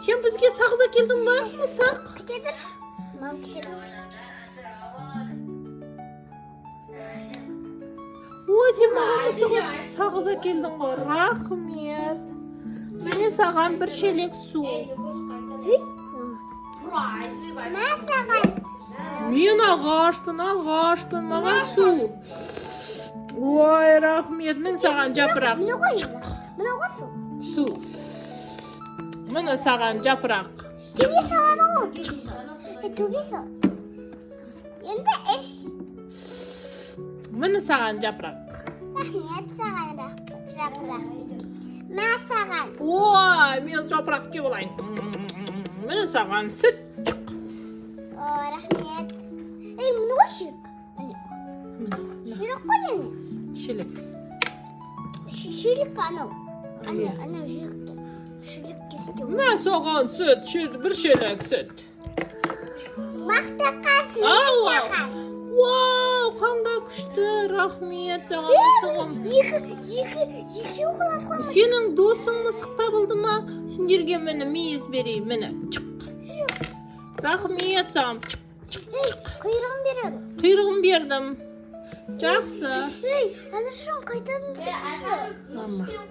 Sen bizge sakız әкелдің ба? Мысық? Кетер. Мам кетер. Ой, сен маған мысығы сағыз әкелдің ғой. Рахмет. Мен саған бір шелек су. Мен саған. Мен ағашпын, маған су. Ой, рахмет. Мен саған жапырақ. Міне қой. Міне қой су. Су. Міне саған жапырақ. Төге салады ғой. Төге сал. Енді іш. Міне саған жапырақ. Рахмет саған жапырақ. Мен саған. Ой, мен жапырақ жеп алайын. Міне саған сүт. Рахмет. Міне қой шелек. Шелек қой енді. Шелек. Шелек анау. Анау шелекті. Шелек кеске. Мен саған сүт, бір шелек сүт. Мақта қасын. Вау, қандай күшті, рахмет саған мысығым. Екі олар қой. Сенің досың мысық табылды ма? Сендерге мені мейіз берейін, мені. Рахмет саған. Құйрығын береді. Құйрығын бердім. Жақсы. Ана шын қайтадың. Мама.